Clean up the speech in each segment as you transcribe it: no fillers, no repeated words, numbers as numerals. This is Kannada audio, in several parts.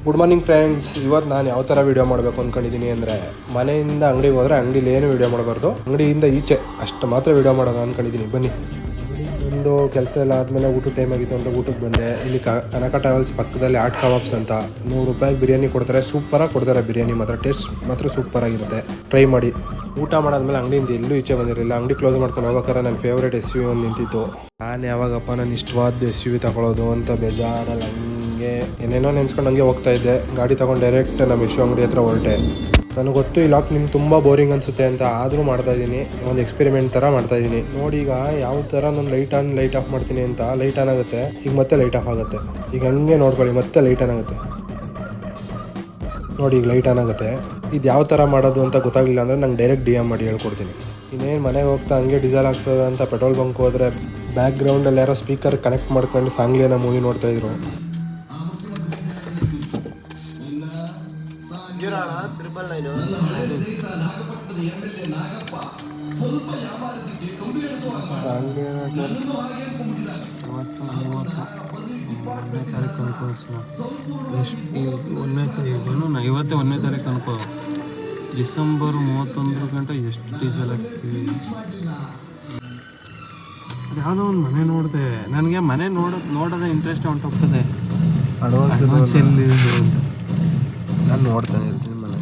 Good morning friends. ಇವತ್ತು ನಾನು ಯಾವ ಥರ ವೀಡಿಯೋ ಮಾಡಬೇಕು ಅಂದ್ಕೊಂಡಿದ್ದೀನಿ ಅಂದರೆ, ಮನೆಯಿಂದ ಅಂಗಡಿಗೆ ಹೋದರೆ ಅಂಗಡಿಲಿ ಏನು ವೀಡಿಯೋ ಮಾಡಬಾರ್ದು, ಅಂಗಡಿಯಿಂದ ಈಚೆ ಅಷ್ಟು ಮಾತ್ರ ವೀಡಿಯೋ ಮಾಡೋದು ಅಂದ್ಕೊಂಡಿದ್ದೀನಿ. ಬನ್ನಿ. ಒಂದು ಕೆಲಸ ಎಲ್ಲ ಆದಮೇಲೆ ಊಟದ ಟೈಮ್ ಆಗಿತ್ತು ಅಂತ ಊಟಕ್ಕೆ ಬಂದೆ. ಇಲ್ಲಿ ಕನಕ ಟ್ರಾವೆಲ್ಸ್ ಪಕ್ಕದಲ್ಲಿ ಆಟ್ ಕಬಾಬ್ಸ್ ಅಂತ 100 ರೂಪಾಯಿಗೆ ಬಿರಿಯಾನಿ ಕೊಡ್ತಾರೆ. ಸೂಪರಾಗಿ ಕೊಡ್ತಾರೆ ಬಿರಿಯಾನಿ ಮಾತ್ರ. ಟೇಸ್ಟ್ ಮಾತ್ರ ಸೂಪರಾಗಿರುತ್ತೆ, ಟ್ರೈ ಮಾಡಿ. ಊಟ ಮಾಡಾದ್ಮೇಲೆ ಅಂಗಡಿಯಿಂದ ಎಲ್ಲೂ ಈಚೆ ಬಂದಿರಲಿಲ್ಲ. ಅಂಗಡಿ ಕ್ಲೋಸ್ ಮಾಡ್ಕೊಂಡು ಹೋಗ್ಬೇಕಾದ್ರೆ ನನ್ನ ಫೇವ್ರೇಟ್ SUV ಒಂದು ನಿಂತಿತ್ತು. ನಾನು ಯಾವಾಗಪ್ಪ ನನ್ನ ಇಷ್ಟವಾದ SUV ತಗೊಳ್ಳೋದು ಅಂತ ಬೇಜಾರಲ್ಲಿ ಹಂಗೆ ಏನೇನೋ ನೆನ್ಸ್ಕೊಂಡು ಹಂಗೆ ಹೋಗ್ತಾ ಇದ್ದೆ. ಗಾಡಿ ತೊಗೊಂಡು ಡೈರೆಕ್ಟ್ ನಮ್ಮ ಯಶು ಅಂಗಡಿ ಹತ್ರ ಹೊರಟೆ. ನನಗೆ ಗೊತ್ತು ಈ ಲಾಕ್ ನಿಮ್ಗೆ ತುಂಬ ಬೋರಿಂಗ್ ಅನಿಸುತ್ತೆ ಅಂತ, ಆದರೂ ಮಾಡ್ತಾಯಿದ್ದೀನಿ. ಒಂದು ಎಕ್ಸ್ಪೆರಿಮೆಂಟ್ ಥರ ಮಾಡ್ತಾಯಿದ್ದೀನಿ. ನೋಡಿ ಈಗ ಯಾವ ಥರ ನಾನು ಲೈಟ್ ಆನ್ ಲೈಟ್ ಆಫ್ ಮಾಡ್ತೀನಿ ಅಂತ, ಲೈಟ್ ಆನ್ ಆಗುತ್ತೆ, ಈಗ ಮತ್ತೆ ಲೈಟ್ ಆಫ್ ಆಗುತ್ತೆ. ಈಗ ಹಂಗೆ ನೋಡ್ಕೊಳ್ಳಿ, ಮತ್ತೆ ಲೈಟ್ ಆನ್ ಆಗುತ್ತೆ. ನೋಡಿ ಈಗ ಲೈಟ್ ಆನ್ ಆಗುತ್ತೆ. ಇದು ಯಾವ ಥರ ಮಾಡೋದು ಅಂತ ಗೊತ್ತಾಗಲಿಲ್ಲ ಅಂದರೆ ನಂಗೆ ಡೈರೆಕ್ಟ್ DM ಮಾಡಿ ಹೇಳ್ಕೊಡ್ತೀನಿ. ಇನ್ನೇನು ಮನೆಗೆ ಹೋಗ್ತಾ ಹಂಗೆ ಡೀಸೆಲ್ ಹಾಕ್ಸೋದು ಅಂತ ಪೆಟ್ರೋಲ್ ಬಂಕ್ ಹೋದರೆ ಬ್ಯಾಕ್ ಗ್ರೌಂಡಲ್ಲಿ ಯಾರೋ ಸ್ಪೀಕರ್ ಕನೆಕ್ಟ್ ಮಾಡ್ಕೊಂಡು ಸಾಂಗ್ಲಿನ ಮೂವಿ ನೋಡ್ತಾಯಿದ್ರು. ಇವತ್ತೇ 1ನೇ ತಾರೀಕು ಅನ್ಕೋ. ಡಿಸೆಂಬರ್ 31 ಗಂಟೆ ಎಷ್ಟು ಡೀಸೆಲ್ ಹಾಕ್ಸ್ತೀವಿ. ಅದು ಯಾವುದೋ ಒಂದು ಮನೆ ನೋಡಿದೆ. ನನಗೆ ಮನೆ ನೋಡೋದೇ ಇಂಟ್ರೆಸ್ಟ್ ಹೊಂಟೋಗ್ತದೆ. ನಾನು ನೋಡ್ತಾನೆ ಇರ್ತೀನಿ ಮನೆ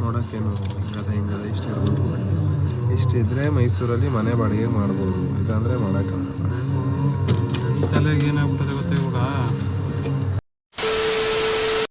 ನೋಡೋಕ್ಕೇನು ಹಿಂಗದೆ ಇಷ್ಟಿದ್ರೆ ಮೈಸೂರಲ್ಲಿ ಮನೆ ಬಾಡಿಗೆ ಮಾಡ್ಬೋದು, ಇಲ್ಲಾಂದರೆ ಮಾಡೋಕ್ಕಾಗಲ್ಲ. ಈ ತಲೆಗೆ ಏನಾಗ್ಬಿಟ್ಟದೆ ಗೊತ್ತಾ ಇವಾಗ.